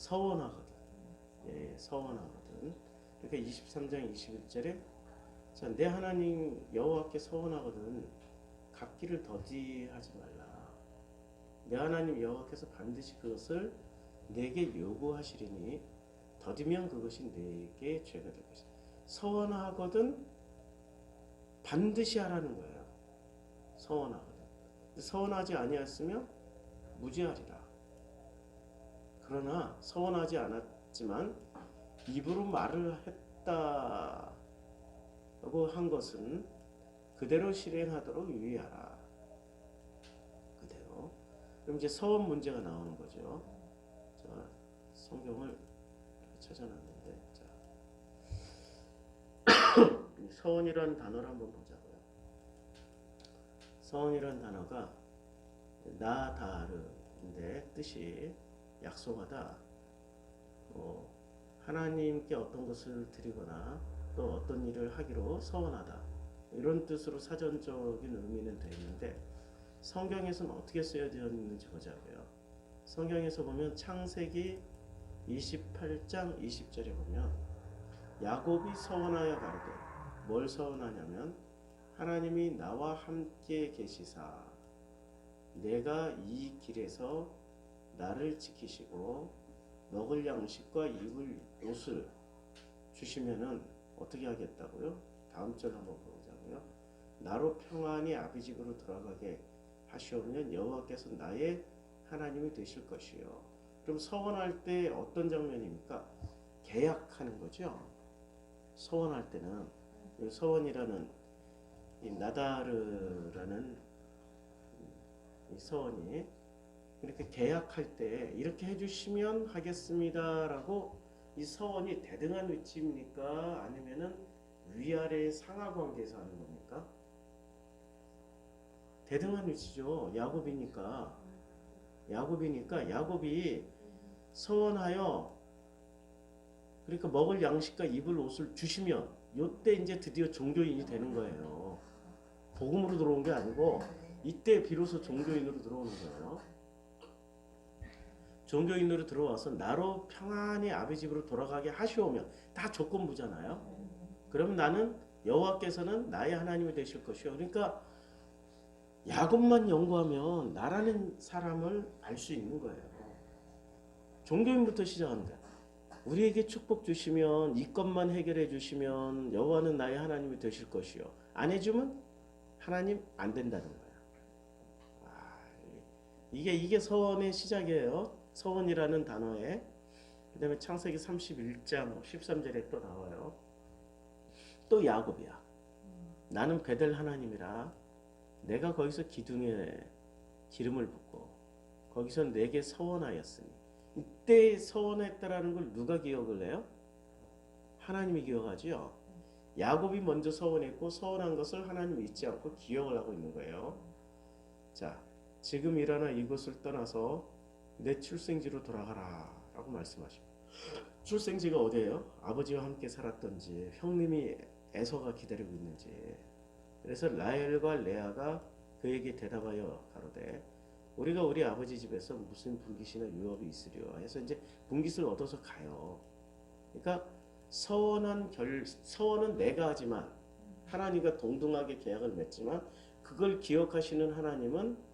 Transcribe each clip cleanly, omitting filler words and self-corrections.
서원하거든. 예, 서원하거든. 그러니까 23장 21절에 자, 내 하나님 여호와께 서원하거든 갚기를 더디하지 말라. 내 하나님 여호와께서 반드시 그것을 내게 요구하시리니 더디면 그것이 내게 죄가 될 것이다. 서원하거든 반드시 하라는 거예요. 서원하거든. 서원하지 아니했으면 무죄하리라. 그러나 서원하지 않았지만 입으로 말을 했다고 한 것은 그대로 실행하도록 유의하라. 그대로. 그럼 이제 서원 문제가 나오는 거죠. 자, 성경을 찾아놨는데, 자, 서원이라는 단어를 한번 보자고요. 서원이라는 단어가 나다르인데 뜻이 약속하다. 하나님께 어떤 것을 드리거나 또 어떤 일을 하기로 서원하다. 이런 뜻으로 사전적인 의미는 되어 있는데 성경에서는 어떻게 쓰여져 있는지 보자고요. 성경에서 보면 창세기 28장 20절에 보면 야곱이 서원하여 가로되 뭘 서원하냐면 하나님이 나와 함께 계시사 내가 이 길에서 나를 지키시고 먹을 양식과 입을 옷을 주시면은 어떻게 하겠다고요? 다음 절 한번 보자고요. 나로 평안히 아비 집으로 돌아가게 하시오면 여호와께서 나의 하나님이 되실 것이요. 그럼 서원할 때 어떤 장면입니까? 계약하는 거죠. 서원할 때는 서원이라는 이 나다르라는 이 서원이 이렇게 계약할 때 이렇게 해주시면 하겠습니다라고 이 서원이 대등한 위치입니까? 아니면은 위아래 상하 관계에서 하는 겁니까? 대등한 위치죠. 야곱이 서원하여 그러니까 먹을 양식과 입을 옷을 주시면 요때 이제 드디어 종교인이 되는 거예요. 복음으로 들어온 게 아니고 이때 비로소 종교인으로 들어오는 거예요. 종교인으로 들어와서 나로 평안히 아비 집으로 돌아가게 하시오면 다 조건부잖아요. 그럼 나는 여호와께서는 나의 하나님이 되실 것이요. 그러니까 야곱만 연구하면 나라는 사람을 알 수 있는 거예요. 종교인부터 시작하는 거야. 우리에게 축복 주시면 이 것만 해결해 주시면 여호와는 나의 하나님이 되실 것이요. 안 해주면 하나님 안 된다는 거야. 이게 서원의 시작이에요. 서원이라는 단어에. 그 다음에 창세기 31장 13절에 또 나와요. 또 야곱이야. 나는 베델 하나님이라 내가 거기서 기둥에 기름을 붓고 거기서 내게 서원하였으니 이때 서원했다라는 걸 누가 기억을 해요? 하나님이 기억하죠. 야곱이 먼저 서원했고 서원한 것을 하나님이 잊지 않고 기억을 하고 있는 거예요. 자, 지금 일어나 이곳을 떠나서 내 출생지로 돌아가라 라고 말씀하십니다. 출생지가 어디예요? 아버지와 함께 살았던 집, 형님이 에서가 기다리고 있는 집. 그래서 라헬과 레아가 그에게 대답하여 가로되 우리가 우리 아버지 집에서 무슨 분깃이나 유업이 있으리요 해서 이제 분깃을 얻어서 가요. 그러니까 서원은 내가 하지만 하나님과 동등하게 계약을 맺지만 그걸 기억하시는 하나님은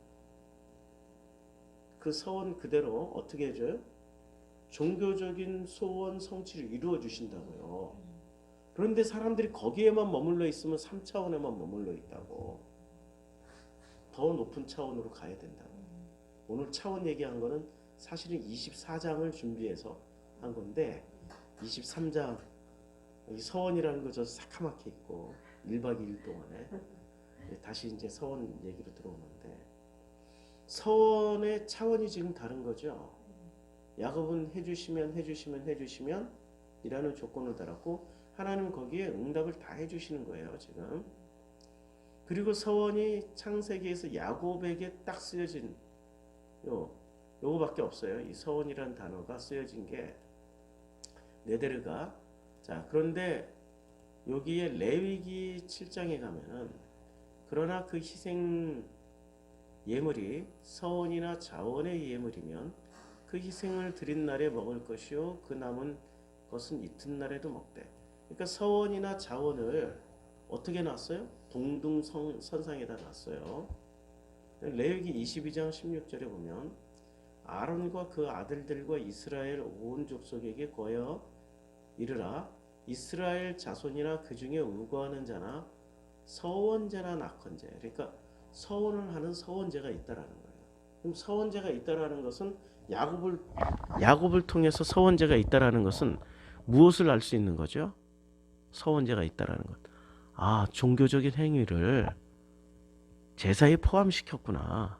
그 서원 그대로 어떻게 해줘요? 종교적인 소원 성취를 이루어 주신다고요. 그런데 사람들이 거기에만 머물러 있으면 3차원에만 머물러 있다고. 더 높은 차원으로 가야 된다고. 오늘 차원 얘기한 거는 사실은 24장을 준비해서 한 건데 23장 여기 서원이라는 거 저 새카맣게 있고 1박 2일 동안에 다시 이제 서원 얘기로 들어오는데 서원의 차원이 지금 다른 거죠. 야곱은 해주시면 이라는 조건을 달았고 하나님은 거기에 응답을 다 해주시는 거예요 지금. 그리고 서원이 창세기에서 야곱에게 딱 쓰여진 요거밖에 없어요. 이 서원이라는 단어가 쓰여진 게 네데르가. 자, 그런데 여기에 레위기 7장에 가면은 그러나 그 희생 예물이 서원이나 자원의 예물이면 그 그 희생을 드린 날에 먹을 것이요 그 남은 것은 이튿날에도 먹되. 그러니까 서원이나 자원을 어떻게 놨어요? 동등선상에다 놨어요. 레위기 22장 16절에 보면 아론과 그 아들들과 이스라엘 온 족속에게 거여 이르라. 이스라엘 자손이나 그 중에 우거하는 자나 서원제나 낙헌제. 그러니까 서원을 하는 서원제가 있다라는 거예요. 그럼 서원제가 있다라는 것은 야곱을 통해서 서원제가 있다라는 것은 무엇을 알 수 있는 거죠? 서원제가 있다라는 것. 아, 종교적인 행위를 제사에 포함시켰구나.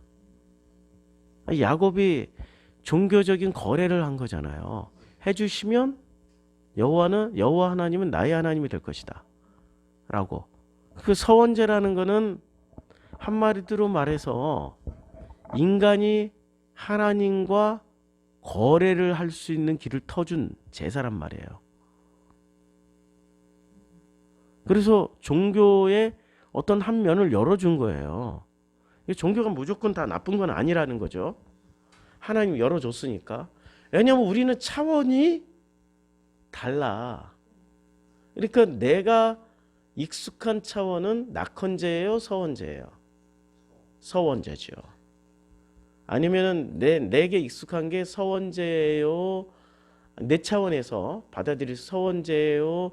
야곱이 종교적인 거래를 한 거잖아요. 해주시면 여호와 하나님은 나의 하나님이 될 것이다. 라고. 그 서원제라는 거는 한마디로 말해서 인간이 하나님과 거래를 할 수 있는 길을 터준 제사란 말이에요. 그래서 종교의 어떤 한 면을 열어준 거예요. 종교가 무조건 다 나쁜 건 아니라는 거죠. 하나님이 열어줬으니까. 왜냐하면 우리는 차원이 달라. 그러니까 내가 익숙한 차원은 낙헌제예요, 서원제예요? 서원제죠. 아니면은 내게 익숙한 게 서원제예요, 내 차원에서 받아들일 서원제예요,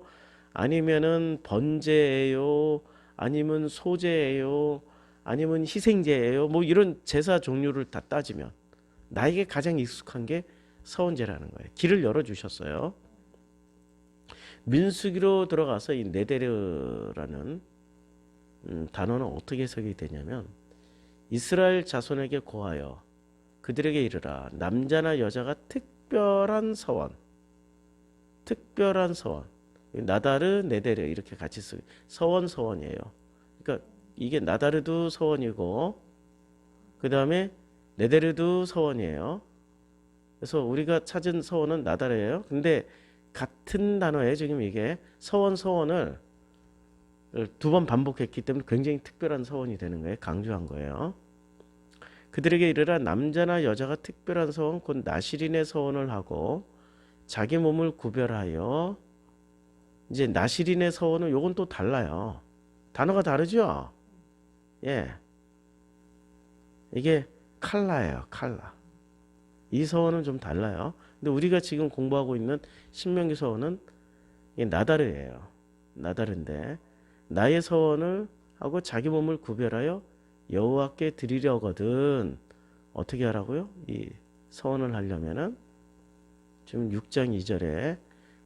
아니면은 번제예요, 아니면 소제예요, 아니면 희생제예요. 뭐 이런 제사 종류를 다 따지면 나에게 가장 익숙한 게 서원제라는 거예요. 길을 열어주셨어요. 민수기로 들어가서 이 네데르라는 단어는 어떻게 해석이 되냐면 이스라엘 자손에게 고하여 그들에게 이르라. 남자나 여자가 특별한 서원. 특별한 서원. 나다르, 네데르 이렇게 같이 쓰고 서원이에요. 그러니까 이게 나다르도 서원이고 그 다음에 네데르도 서원이에요. 그래서 우리가 찾은 서원은 나다르예요. 근데 같은 단어에 지금 이게 서원을 두 번 반복했기 때문에 굉장히 특별한 서원이 되는 거예요. 강조한 거예요. 그들에게 이르라. 남자나 여자가 특별한 서원 곧 나시린의 서원을 하고 자기 몸을 구별하여. 이제 나시린의 서원은 요건 또 달라요. 단어가 다르죠? 예. 이게 칼라예요. 칼라. 이 서원은 좀 달라요. 근데 우리가 지금 공부하고 있는 신명기 서원은 이게 나다르예요. 나다르인데 나의 서원을 하고 자기 몸을 구별하여 여호와께 드리려거든. 어떻게 하라고요? 이 서원을 하려면은 지금 6장 2절에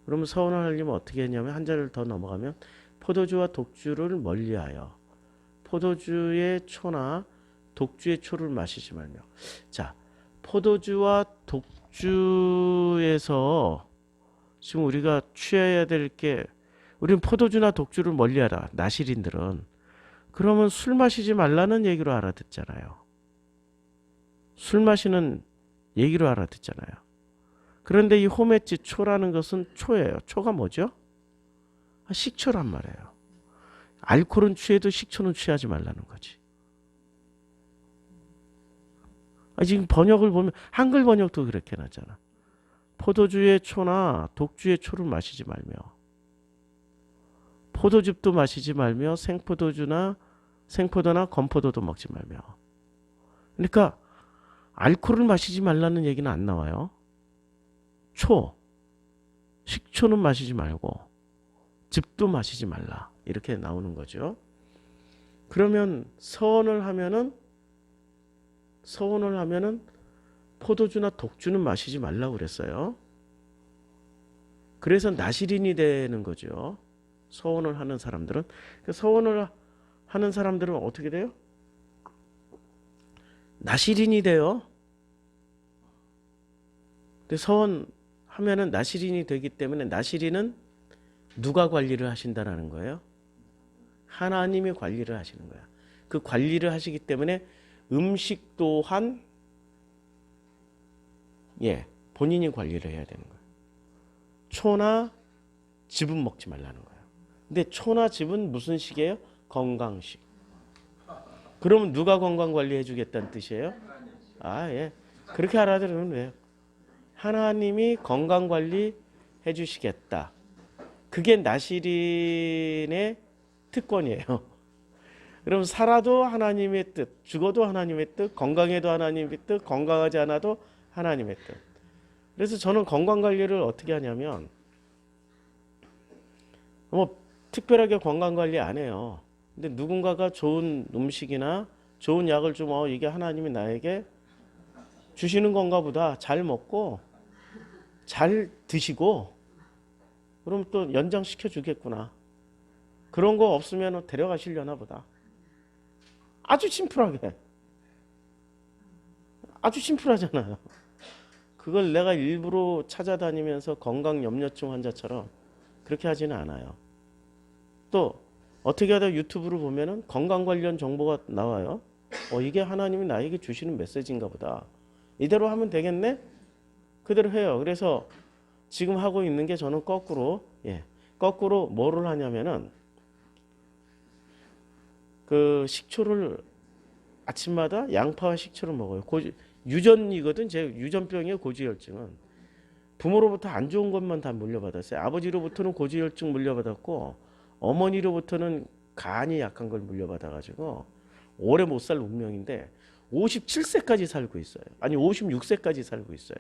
그러면 서원을 하려면 어떻게 했냐면 한 절을 더 넘어가면 포도주와 독주를 멀리하여 포도주의 초나 독주의 초를 마시지 말며. 자, 포도주와 독주에서 지금 우리가 취해야 될 게 우리는 포도주나 독주를 멀리하라. 나시린들은. 그러면 술 마시지 말라는 얘기로 알아듣잖아요. 술 마시는 얘기로 알아듣잖아요. 그런데 이 호메치 초라는 것은 초예요. 초가 뭐죠? 식초란 말이에요. 알코올은 취해도 식초는 취하지 말라는 거지. 지금 번역을 보면 한글 번역도 그렇게 나잖아. 포도주의 초나 독주의 초를 마시지 말며 포도즙도 마시지 말며 생포도나 건포도도 먹지 말며. 그러니까 알코올을 마시지 말라는 얘기는 안 나와요. 식초는 마시지 말고 즙도 마시지 말라. 이렇게 나오는 거죠. 그러면 서원을 하면은 포도주나 독주는 마시지 말라고 그랬어요. 그래서 나시린이 되는 거죠. 서원을 하는 사람들은. 서원을 하는 사람들은 어떻게 돼요? 나시린이 돼요. 근데 서원하면은 나시린이 되기 때문에 나시린은 누가 관리를 하신다라는 거예요? 하나님이 관리를 하시는 거야. 그 관리를 하시기 때문에 음식 또한 본인이 관리를 해야 되는 거예요. 초나 즙은 먹지 말라는 거예요. 근데 초나 즙은 무슨 식이에요? 건강식. 그러면 누가 건강 관리해 주겠다는 뜻이에요? 예. 그렇게 알아들으면 돼요. 하나님이 건강관리 해주시겠다. 그게 나시린의 특권이에요. 그럼 살아도 하나님의 뜻, 죽어도 하나님의 뜻, 건강해도 하나님의 뜻, 건강하지 않아도 하나님의 뜻. 그래서 저는 건강관리를 어떻게 하냐면 뭐 특별하게 건강관리 안 해요. 근데 누군가가 좋은 음식이나 좋은 약을 좀 이게 하나님이 나에게 주시는 건가 보다. 잘 먹고 잘 드시고 그럼 또 연장시켜 주겠구나. 그런 거 없으면 데려가시려나 보다. 아주 심플하게. 아주 심플하잖아요. 그걸 내가 일부러 찾아다니면서 건강염려증 환자처럼 그렇게 하지는 않아요. 또 어떻게 하다 유튜브를 보면은 건강 관련 정보가 나와요. 이게 하나님이 나에게 주시는 메시지인가 보다. 이대로 하면 되겠네? 그대로 해요. 그래서 지금 하고 있는 게 저는 거꾸로 뭐를 하냐면은 그 식초를 아침마다 양파와 식초를 먹어요. 유전이거든. 제 유전병이에요. 고지혈증은. 부모로부터 안 좋은 것만 다 물려받았어요. 아버지로부터는 고지혈증 물려받았고 어머니로부터는 간이 약한 걸 물려받아가지고 오래 못 살 운명인데 57세까지 살고 있어요. 아니 56세까지 살고 있어요.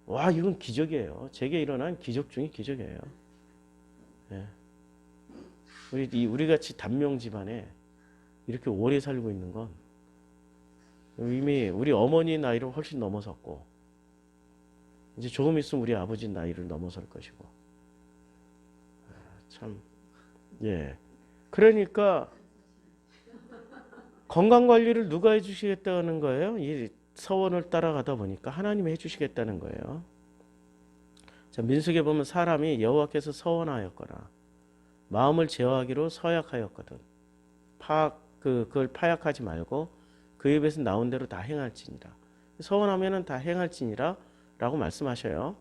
와 이건 기적이에요. 제게 일어난 기적 중에 기적이에요. 예. 우리 같이 단명 집안에 이렇게 오래 살고 있는 건 이미 우리 어머니 나이를 훨씬 넘어섰고 이제 조금 있으면 우리 아버지 나이를 넘어설 것이고 참 예. 그러니까 건강 관리를 누가 해주시겠다는 거예요? 이 서원을 따라가다 보니까 하나님이 해주시겠다는 거예요. 자, 민수기에 보면 사람이 여호와께서 서원하였거나 마음을 제어하기로 서약하였거든. 그걸 파약하지 말고 그 입에서 나온 대로 다 행할지니라. 서원하면은 다 행할지니라라고 말씀하셔요.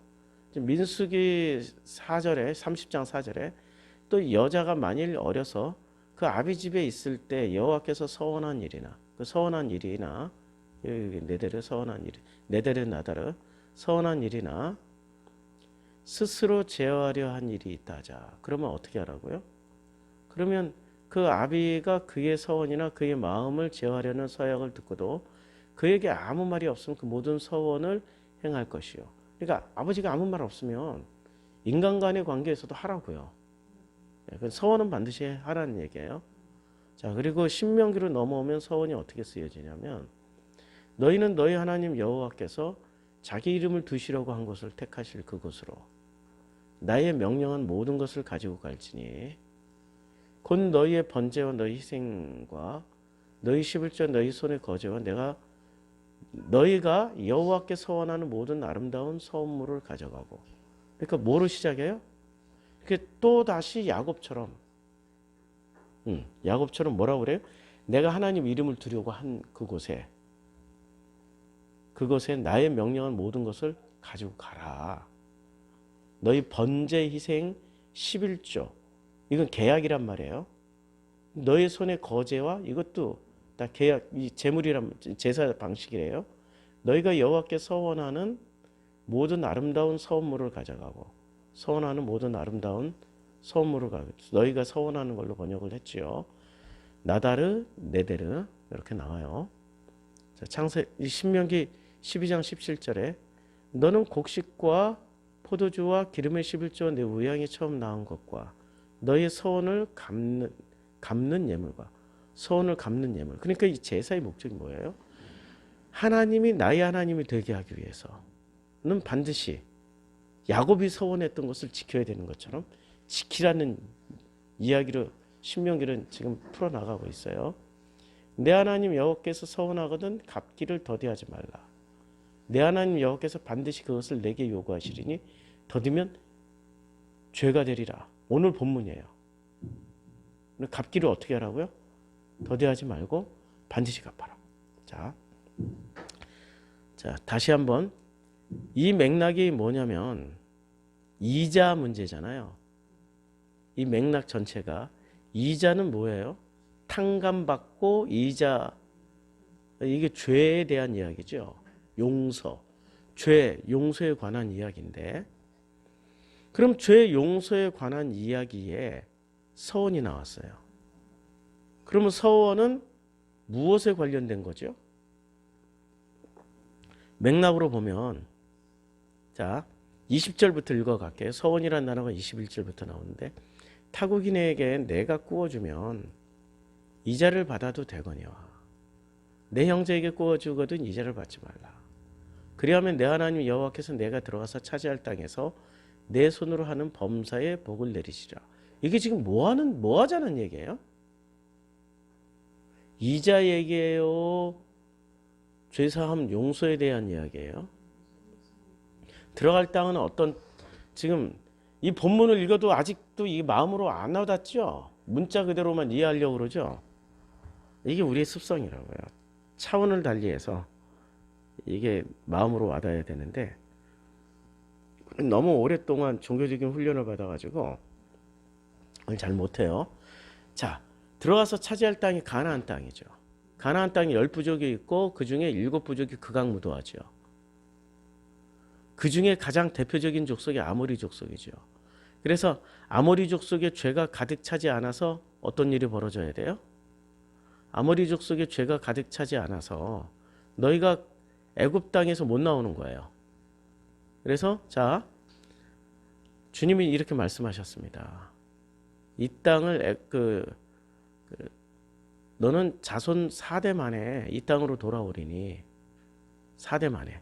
민수기 4절에 30장 4절에 또 여자가 만일 어려서 그 아비 집에 있을 때 여호와께서 서원한 일이나 그 서원한 일이나 네데르 서원한 일 네데르 나다르 서원한 일이나 스스로 제어하려 한 일이 있다 하자. 그러면 어떻게 하라고요? 그러면 그 아비가 그의 서원이나 그의 마음을 제어하려는 서약을 듣고도 그에게 아무 말이 없으면 그 모든 서원을 행할 것이요. 그러니까 아버지가 아무 말 없으면 인간 간의 관계에서도 하라고요. 서원은 반드시 하라는 얘기예요. 자, 그리고 신명기로 넘어오면 서원이 어떻게 쓰여지냐면 너희는 너희 하나님 여호와께서 자기 이름을 두시려고 한 곳을 택하실 그곳으로 나의 명령한 모든 것을 가지고 갈지니 곧 너희의 번제와 너희 희생과 너희 11조 너희 손의 거제와 너희가 여호와께 서원하는 모든 아름다운 서원물을 가져가고 그러니까 뭐로 시작해요? 이렇게 또 다시 야곱처럼 뭐라고 그래요? 내가 하나님 이름을 두려고 한 그곳에 나의 명령한 모든 것을 가지고 가라. 너희 번제 희생 11조 이건 계약이란 말이에요. 너의 손에 거제와 이것도 다 계약 이 제물이란 제사 방식이래요. 너희가 여호와께 서원하는 모든 아름다운 서원물을 가져가고 서원하는 모든 아름다운 서원물을 가져가고 너희가 서원하는 걸로 번역을 했지요. 나다르 네데르 이렇게 나와요. 자, 신명기 12장 17절에 너는 곡식과 포도주와 기름의 11조 내 우양이 처음 낳은 것과 너의 서원을 갚는 예물과 서원을 갚는 예물. 그러니까 이 제사의 목적이 뭐예요? 하나님이 나의 하나님이 되게 하기 위해서는 반드시 야곱이 서원했던 것을 지켜야 되는 것처럼 지키라는 이야기로 신명기를 지금 풀어나가고 있어요. 내 하나님 여호와께서 서원하거든 갚기를 더디하지 말라. 내 하나님 여호와께서 반드시 그것을 내게 요구하시리니 더디면 죄가 되리라. 오늘 본문이에요. 갚기를 어떻게 하라고요? 더디하지 말고 반드시 갚아라. 자, 다시 한번 이 맥락이 뭐냐면 이자 문제잖아요. 이 맥락 전체가 이자는 뭐예요? 탕감받고 이자 이게 죄에 대한 이야기죠. 용서. 죄 용서에 관한 이야기인데, 그럼 죄 용서에 관한 이야기에 서원이 나왔어요. 그러면 서원은 무엇에 관련된 거죠? 맥락으로 보면, 자 20절부터 읽어갈게요. 서원이라는 단어가 21절부터 나오는데, 타국인에게 내가 구워주면 이자를 받아도 되거니와 내 형제에게 구워주거든 이자를 받지 말라. 그리하면 내 하나님 여호와께서 내가 들어가서 차지할 땅에서 내 손으로 하는 범사에 복을 내리시라. 이게 지금 뭐 하자는 얘기예요? 이자 얘기예요? 죄사함 용서에 대한 이야기예요? 들어갈 땅은 어떤, 지금 이 본문을 읽어도 아직도 이 마음으로 안 와닿죠? 문자 그대로만 이해하려고 그러죠? 이게 우리의 습성이라고요. 차원을 달리해서 이게 마음으로 와닿아야 되는데, 너무 오랫동안 종교적인 훈련을 받아가지고 잘 못해요. 자, 들어가서 차지할 땅이 가나안 땅이죠. 가나안 땅이 10부족이 있고 그 중에 7부족이 극악무도하죠. 그 중에 가장 대표적인 족속이 아모리 족속이죠. 그래서 아모리 족속의 죄가 가득 차지 않아서 어떤 일이 벌어져야 돼요? 아모리 족속의 죄가 가득 차지 않아서 너희가 애굽 땅에서 못 나오는 거예요. 그래서 자, 주님이 이렇게 말씀하셨습니다. 이 땅을 너는 자손 4대 만에 이 땅으로 돌아오리니, 4대 만에.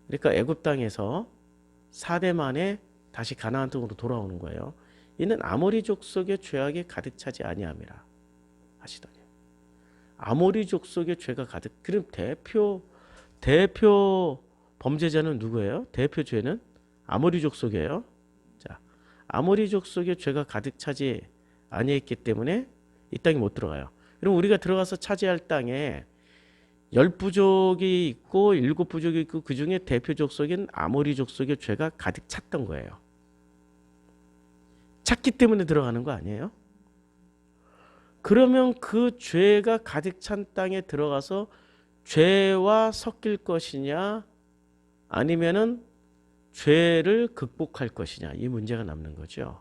그러니까 애굽 땅에서 4대 만에 다시 가나안 땅으로 돌아오는 거예요. 이는 아모리 족속의 죄악이 가득 차지 아니함이라 하시더니, 아모리 족속의 죄가 가득. 그럼 대표 범죄자는 누구예요? 대표 죄는 아모리 족속이에요. 자, 아모리 족속의 죄가 가득 차지 아니했기 때문에 이 땅에 못 들어가요. 그럼 우리가 들어가서 차지할 땅에 10부족이 있고 7부족이 있고 그 중에 대표 족속인 아모리 족속의 죄가 가득 찼던 거예요. 찼기 때문에 들어가는 거 아니에요? 그러면 그 죄가 가득 찬 땅에 들어가서 죄와 섞일 것이냐, 아니면은 죄를 극복할 것이냐, 이 문제가 남는 거죠.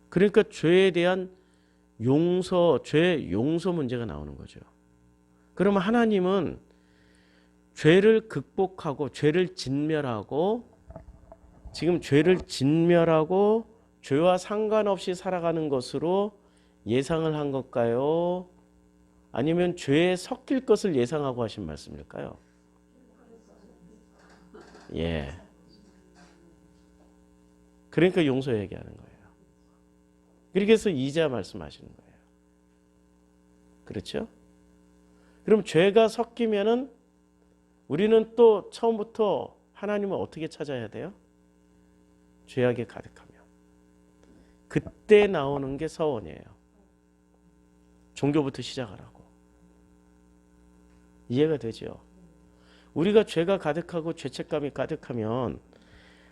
그러니까 죄에 대한 죄 용서 문제가 나오는 거죠. 그러면 하나님은 죄를 극복하고 죄를 진멸하고, 지금 죄를 진멸하고 죄와 상관없이 살아가는 것으로 예상을 한 걸까요? 아니면 죄에 섞일 것을 예상하고 하신 말씀일까요? 예. 그러니까 용서 얘기하는 거예요. 그래서 이자 말씀하시는 거예요. 그렇죠? 그럼 죄가 섞이면은 우리는 또 처음부터 하나님을 어떻게 찾아야 돼요? 죄악에 가득하면. 그때 나오는 게 서원이에요. 종교부터 시작하라고. 이해가 되죠? 우리가 죄가 가득하고 죄책감이 가득하면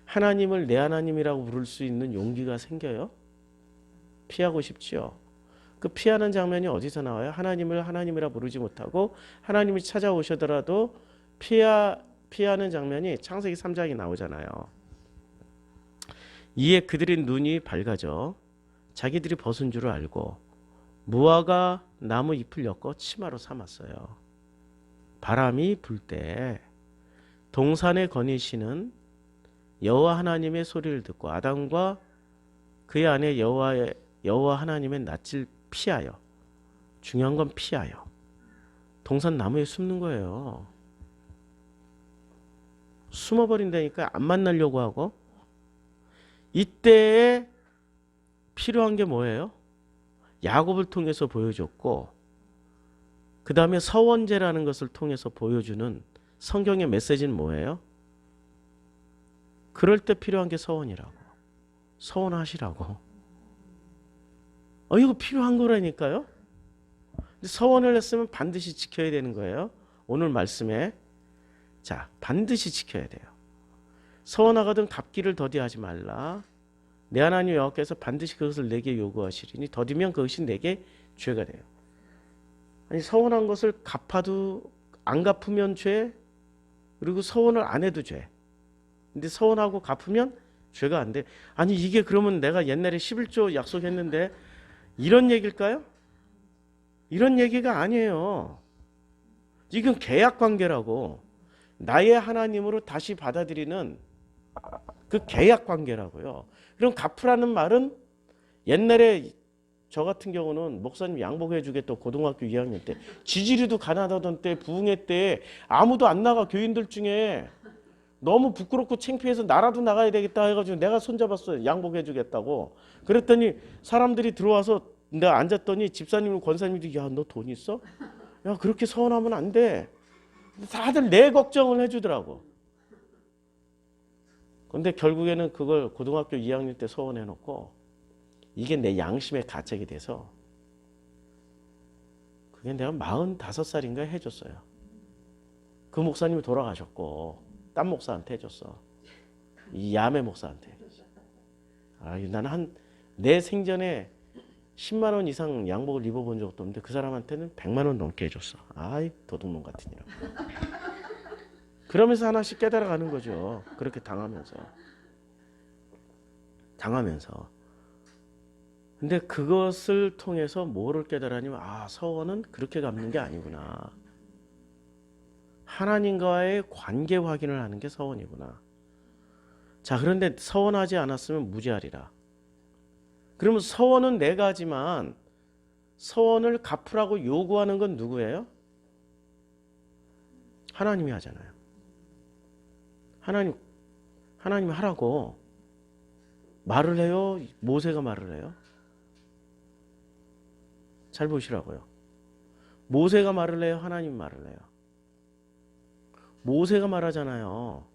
하나님을 내 하나님이라고 부를 수 있는 용기가 생겨요? 피하고 싶지요? 그 피하는 장면이 어디서 나와요? 하나님을 하나님이라 부르지 못하고 하나님이 찾아오시더라도 피하는 장면이 창세기 3장에 나오잖아요. 이에 그들의 눈이 밝아져 자기들이 벗은 줄을 알고 무화과 나무 잎을 엮어 치마로 삼았어요. 바람이 불 때 동산에 거니시는 여호와 하나님의 소리를 듣고 아담과 그의 아내 여호와 하나님의 낯을 피하여, 중요한 건 피하여 동산 나무에 숨는 거예요. 숨어버린다니까, 안 만나려고 하고. 이때에 필요한 게 뭐예요? 야곱을 통해서 보여줬고, 그 다음에 서원제라는 것을 통해서 보여주는 성경의 메시지는 뭐예요? 그럴 때 필요한 게 서원이라고. 서원하시라고. 이거 필요한 거라니까요. 근데 서원을 했으면 반드시 지켜야 되는 거예요. 오늘 말씀에. 자, 반드시 지켜야 돼요. 서원하거든 갑기를 더디하지 말라. 내 하나님 여호와께서 반드시 그것을 내게 요구하시리니 더디면 그것이 내게 죄가 돼요. 아니, 서원한 것을 갚아도 안 갚으면 죄, 그리고 서원을 안 해도 죄. 근데 서원하고 갚으면 죄가 안 돼. 아니 이게 그러면 내가 옛날에 11조 약속했는데 이런 얘기일까요? 이런 얘기가 아니에요. 이건 계약 관계라고. 나의 하나님으로 다시 받아들이는 그 계약 관계라고요. 그럼 갚으라는 말은 옛날에 저 같은 경우는 목사님 양복해 주겠다고 고등학교 2학년 때 지지리도 가난하던 때 부흥회 때 아무도 안 나가 교인들 중에 너무 부끄럽고 창피해서 나라도 나가야 되겠다 해가지고 내가 손잡았어요. 양복해 주겠다고. 그랬더니 사람들이 들어와서 내가 앉았더니 집사님 권사님들이 야 너 돈 있어? 야 그렇게 서운하면 안 돼. 다들 내 걱정을 해주더라고. 근데 결국에는 그걸 고등학교 2학년 때 서원해놓고 이게 내 양심의 가책이 돼서 그게 내가 45살인가 해줬어요. 그 목사님이 돌아가셨고 딴 목사한테 해줬어. 이 야매 목사한테. 나는 내 생전에 10만 원 이상 양복을 입어본 적도 없는데 그 사람한테는 100만 원 넘게 해줬어. 아이 도둑놈 같은 이라. 그러면서 하나씩 깨달아가는 거죠. 그렇게 당하면서. 근데 그것을 통해서 뭐를 깨달으냐면 서원은 그렇게 갚는 게 아니구나. 하나님과의 관계 확인을 하는 게 서원이구나. 자, 그런데 서원하지 않았으면 무죄하리라. 그러면 서원은 네 가지만 서원을 갚으라고 요구하는 건 누구예요? 하나님이 하잖아요. 하나님이 하라고 말을 해요? 모세가 말을 해요? 잘 보시라고요. 모세가 말을 해요? 하나님 말을 해요? 모세가 말하잖아요.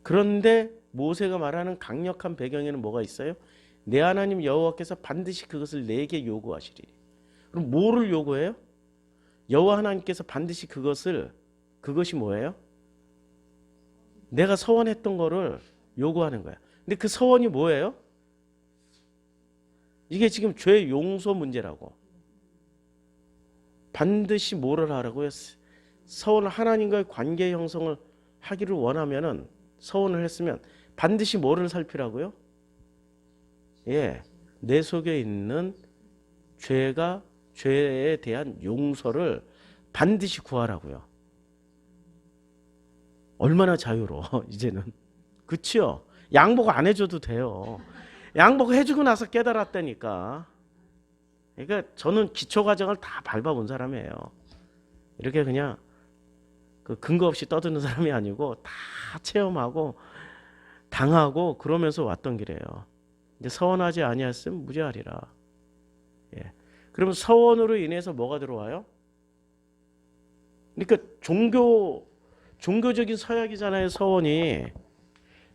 그런데 모세가 말하는 강력한 배경에는 뭐가 있어요? 내 하나님 여호와께서 반드시 그것을 내게 요구하시리니. 그럼 뭐를 요구해요? 여호와 하나님께서 반드시 그것이 뭐예요? 내가 서원했던 거를 요구하는 거야. 근데 그 서원이 뭐예요? 이게 지금 죄 용서 문제라고. 반드시 뭐를 하라고요? 서원을 하나님과의 관계 형성을 하기를 원하면은 서원을 했으면 반드시 뭐를 살피라고요? 내 속에 있는 죄에 대한 용서를 반드시 구하라고요. 얼마나 자유로워 이제는. 그치요? 양복 안 해줘도 돼요. 양복 해주고 나서 깨달았다니까. 그러니까 저는 기초 과정을 다 밟아본 사람이에요. 이렇게 그냥 그 근거 없이 떠드는 사람이 아니고 다 체험하고 당하고 그러면서 왔던 길이에요. 이제 서원하지 아니했으면 무죄하리라. 그러면 서원으로 인해서 뭐가 들어와요? 그러니까 종교적인 서약이잖아요. 서원이.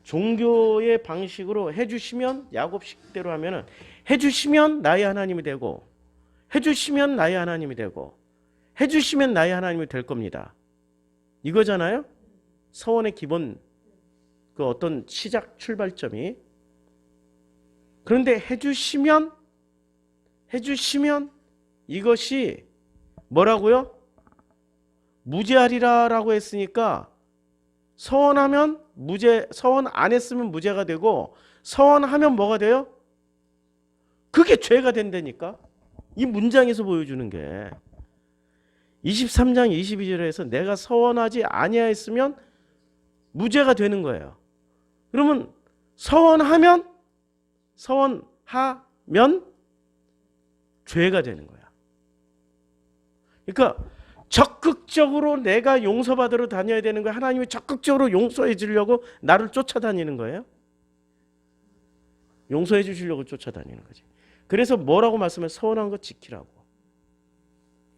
종교의 방식으로 해주시면 야곱식대로 하면은 해주시면 나의 하나님이 되고 해주시면 나의 하나님이 되고 해주시면 나의 하나님이 될 겁니다. 이거잖아요. 서원의 기본 그 어떤 시작 출발점이. 그런데 해주시면 이것이 뭐라고요? 무죄하리라라고 했으니까 서원하면 서원 안 했으면 무죄가 되고 서원하면 뭐가 돼요? 그게 죄가 된다니까. 이 문장에서 보여주는 게 23장 22절에서 내가 서원하지 아니하였으면 무죄가 되는 거예요. 그러면 서원하면 죄가 되는 거야. 그러니까 적극적으로 내가 용서받으러 다녀야 되는 거야. 하나님이 적극적으로 용서해 주려고 나를 쫓아다니는 거예요. 용서해 주시려고 쫓아다니는 거지. 그래서 뭐라고 말씀해? 서원한 거 지키라고.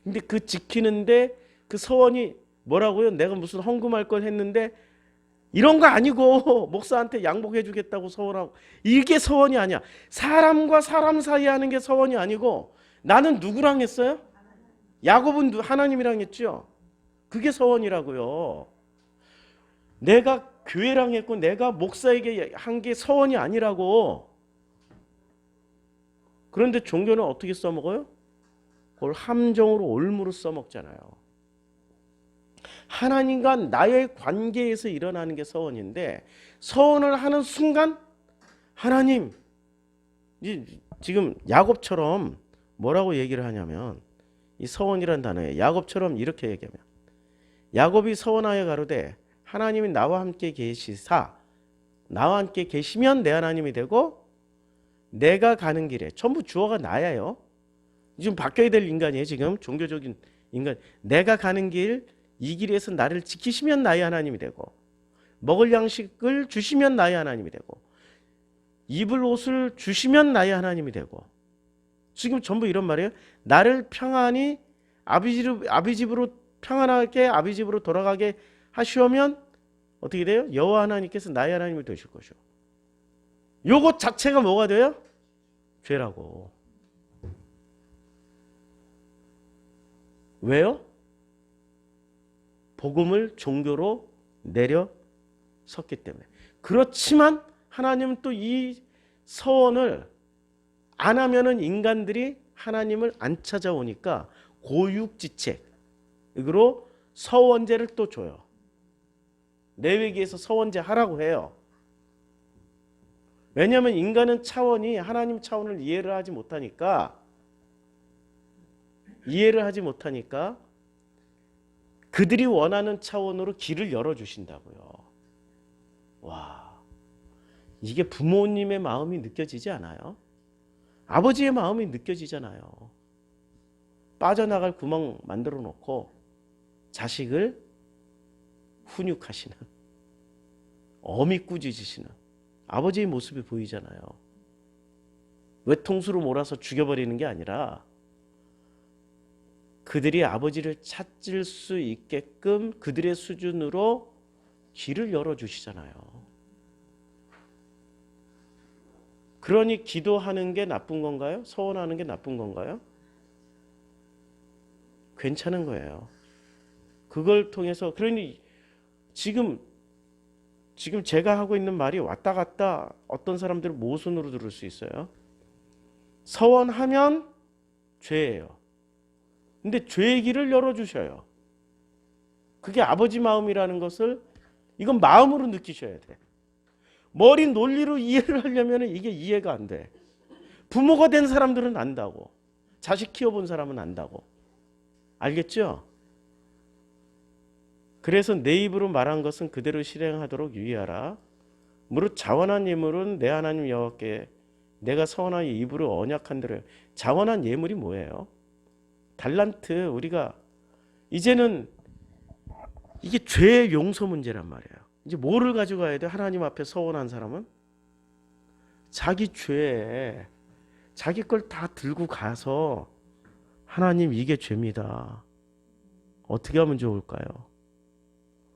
근데 그 지키는데 그 서원이 뭐라고요? 내가 무슨 헌금할 걸 했는데 이런 거 아니고 목사한테 양복해 주겠다고 서원하고. 이게 서원이 아니야. 사람과 사람 사이에 하는 게 서원이 아니고 나는 누구랑 했어요? 야곱은 하나님이랑 했죠. 그게 서원이라고요. 내가 교회랑 했고 내가 목사에게 한 게 서원이 아니라고. 그런데 종교는 어떻게 써먹어요? 그걸 함정으로 올무로 써먹잖아요. 하나님과 나의 관계에서 일어나는 게 서원인데, 서원을 하는 순간 하나님, 지금 야곱처럼 뭐라고 얘기를 하냐면, 이 서원이란 단어에 야곱처럼 이렇게 얘기하면, 야곱이 서원하여 가로되 하나님이 나와 함께 계시사, 나와 함께 계시면 내 하나님이 되고 내가 가는 길에, 전부 주어가 나야요. 지금 바뀌어야 될 인간이에요. 지금 종교적인 인간. 내가 가는 길, 이 길에서 나를 지키시면 나의 하나님이 되고, 먹을 양식을 주시면 나의 하나님이 되고, 입을 옷을 주시면 나의 하나님이 되고. 지금 전부 이런 말이에요. 나를 평안히 아비 집으로 평안하게 아비 집으로 돌아가게 하시오면 어떻게 돼요? 여호와 하나님께서 나의 하나님이 되실 것이요. 요것 자체가 뭐가 돼요? 죄라고. 왜요? 복음을 종교로 내려섰기 때문에. 그렇지만 하나님은 또 이 서원을 안 하면은 인간들이 하나님을 안 찾아오니까 고육지책으로 서원제를 또 줘요. 레위기에서 서원제 하라고 해요. 왜냐하면 인간은 차원이 하나님 차원을 이해를 하지 못하니까 그들이 원하는 차원으로 길을 열어주신다고요. 와, 이게 부모님의 마음이 느껴지지 않아요? 아버지의 마음이 느껴지잖아요. 빠져나갈 구멍 만들어 놓고 자식을 훈육하시는, 어미 꾸짖으시는 아버지의 모습이 보이잖아요. 외통수로 몰아서 죽여버리는 게 아니라 그들이 아버지를 찾을 수 있게끔 그들의 수준으로 길을 열어주시잖아요. 그러니 기도하는 게 나쁜 건가요? 서원하는 게 나쁜 건가요? 괜찮은 거예요. 그걸 통해서, 그러니 지금 제가 하고 있는 말이 왔다 갔다 어떤 사람들은 모순으로 들을 수 있어요. 서원하면 죄예요. 근데 죄의 길을 열어주셔요. 그게 아버지 마음이라는 것을 이건 마음으로 느끼셔야 돼. 머리 논리로 이해를 하려면 이게 이해가 안 돼. 부모가 된 사람들은 안다고. 자식 키워본 사람은 안다고. 알겠죠? 그래서 내 입으로 말한 것은 그대로 실행하도록 유의하라. 무릇 자원한 예물은 내 하나님 여호와께 내가 서원하여 입으로 언약한 대로. 자원한 예물이 뭐예요? 달란트. 우리가 이제는 이게 죄의 용서 문제란 말이에요. 이제 뭐를 가지고 가야 돼? 하나님 앞에 서원한 사람은 자기 죄에 자기 걸 다 들고 가서 하나님 이게 죄입니다. 어떻게 하면 좋을까요?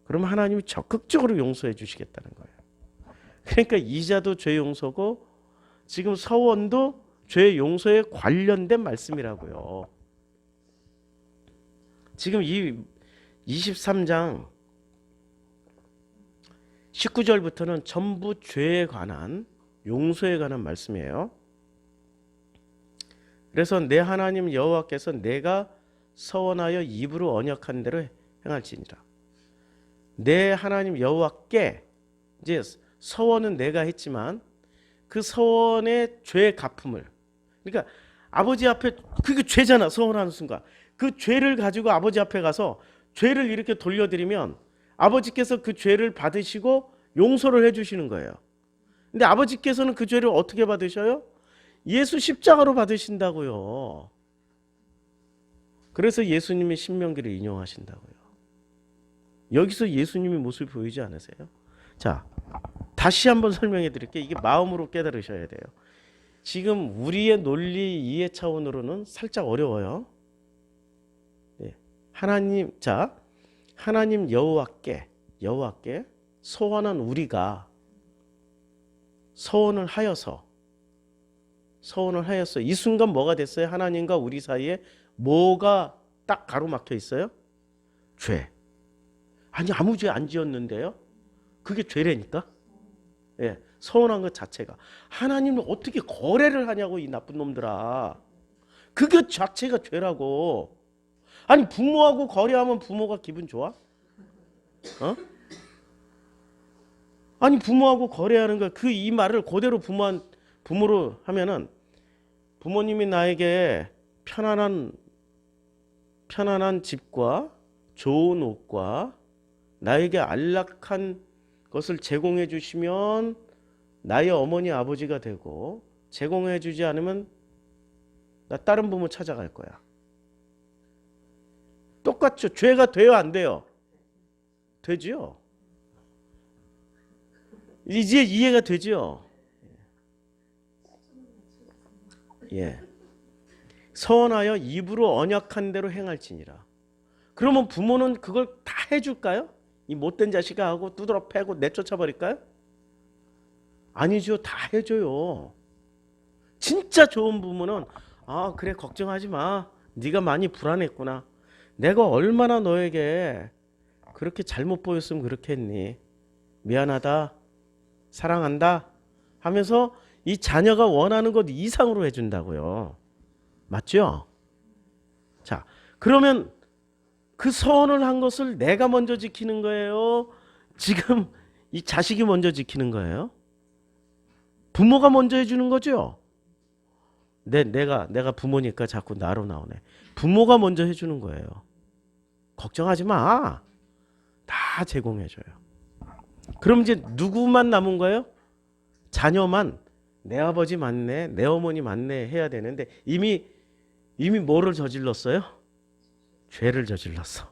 그러면 하나님이 적극적으로 용서해 주시겠다는 거예요. 그러니까 이자도 죄 용서고 지금 서원도 죄 용서에 관련된 말씀이라고요. 지금 이 23장 19절부터는 전부 죄에 관한, 용서에 관한 말씀이에요. 그래서 내 하나님 여호와께서 내가 서원하여 입으로 언약한 대로 행할지니라. 내 하나님 여호와께, 이제 서원은 내가 했지만 그 서원의 죄의 갚음을, 그러니까 아버지 앞에, 그게 죄잖아. 서원하는 순간 그 죄를 가지고 아버지 앞에 가서 죄를 이렇게 돌려드리면 아버지께서 그 죄를 받으시고 용서를 해주시는 거예요. 근데 아버지께서는 그 죄를 어떻게 받으셔요? 예수 십자가로 받으신다고요. 그래서 예수님이 신명기를 인용하신다고요. 여기서 예수님의 모습이 보이지 않으세요? 자, 다시 한번 설명해 드릴게요. 이게 마음으로 깨달으셔야 돼요. 지금 우리의 논리 이해 차원으로는 살짝 어려워요. 네. 하나님 여호와께 소원한 우리가 소원을 하여서 이 순간 뭐가 됐어요? 하나님과 우리 사이에 뭐가 딱 가로막혀 있어요? 죄. 아니 아무 죄 안 지었는데요? 그게 죄라니까? 예, 서운한 것 자체가. 하나님은 어떻게 거래를 하냐고, 이 나쁜 놈들아. 그게 자체가 죄라고. 아니 부모하고 거래하면 부모가 기분 좋아? 어? 아니 부모하고 거래하는 거 그 이 말을 그대로 부모로 하면은 부모님이 나에게 편안한 집과 좋은 옷과 나에게 안락한 것을 제공해 주시면 나의 어머니 아버지가 되고 제공해 주지 않으면 나 다른 부모 찾아갈 거야. 똑같죠. 죄가 돼요, 안 돼요? 되지요. 이제 이해가 되죠. 예. 서원하여 입으로 언약한 대로 행할지니라. 그러면 부모는 그걸 다 해줄까요? 이 못된 자식아 하고 두드러 패고 내쫓아 버릴까요? 아니죠. 다 해줘요. 진짜 좋은 부모는 그래 걱정하지 마. 네가 많이 불안했구나. 내가 얼마나 너에게 그렇게 잘못 보였으면 그렇게 했니. 미안하다. 사랑한다. 하면서 이 자녀가 원하는 것 이상으로 해준다고요. 맞죠? 자, 그러면 그 서원을 한 것을 내가 먼저 지키는 거예요? 지금 이 자식이 먼저 지키는 거예요? 부모가 먼저 해주는 거죠? 내가 부모니까 자꾸 나로 나오네. 부모가 먼저 해주는 거예요. 걱정하지 마. 다 제공해줘요. 그럼 이제 누구만 남은 거예요? 자녀만 내 아버지 맞네, 내 어머니 맞네 해야 되는데 이미 뭐를 저질렀어요? 죄를 저질렀어.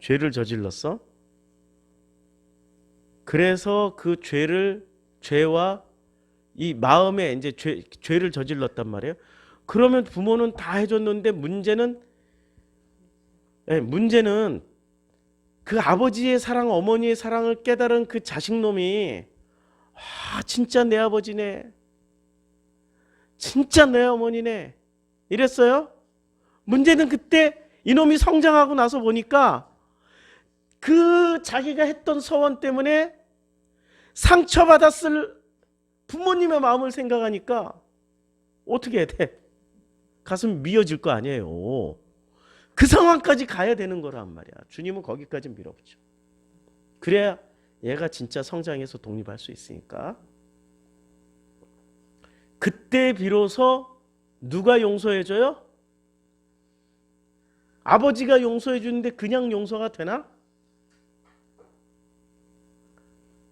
죄를 저질렀어. 그래서 그 죄와 이 마음에 이제 죄를 저질렀단 말이에요. 그러면 부모는 다 해줬는데 문제는 그 아버지의 사랑, 어머니의 사랑을 깨달은 그 자식놈이 진짜 내 아버지네. 진짜 내 어머니네. 이랬어요? 문제는 그때 이놈이 성장하고 나서 보니까 그 자기가 했던 서원 때문에 상처받았을 부모님의 마음을 생각하니까 어떻게 해야 돼? 가슴 미어질 거 아니에요. 그 상황까지 가야 되는 거란 말이야. 주님은 거기까지 밀어붙여. 그래야 얘가 진짜 성장해서 독립할 수 있으니까. 그때 비로소 누가 용서해줘요? 아버지가 용서해 주는데 그냥 용서가 되나?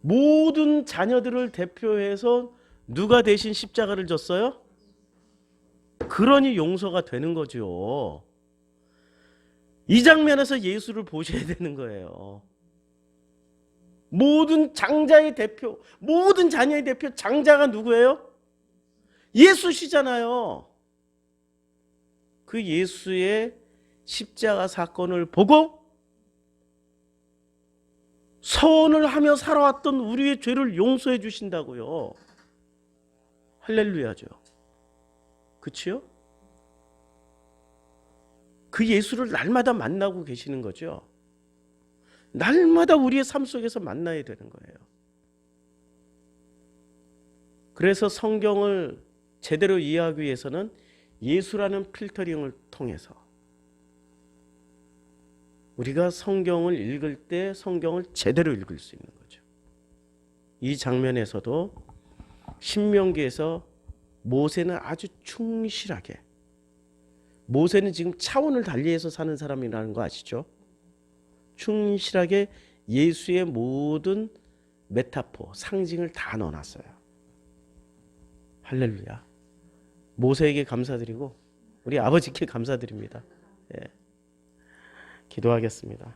모든 자녀들을 대표해서 누가 대신 십자가를 졌어요? 그러니 용서가 되는 거죠. 이 장면에서 예수를 보셔야 되는 거예요. 모든 장자의 대표, 모든 자녀의 대표 장자가 누구예요? 예수시잖아요. 그 예수의 십자가 사건을 보고 서원을 하며 살아왔던 우리의 죄를 용서해 주신다고요. 할렐루야죠. 그치요? 그 예수를 날마다 만나고 계시는 거죠. 날마다 우리의 삶 속에서 만나야 되는 거예요. 그래서 성경을 제대로 이해하기 위해서는 예수라는 필터링을 통해서 우리가 성경을 읽을 때 성경을 제대로 읽을 수 있는 거죠. 이 장면에서도 신명기에서 모세는 아주 충실하게, 모세는 지금 차원을 달리해서 사는 사람이라는 거 아시죠? 충실하게 예수의 모든 메타포, 상징을 다 넣어놨어요. 할렐루야. 모세에게 감사드리고 우리 아버지께 감사드립니다. 예. 기도하겠습니다.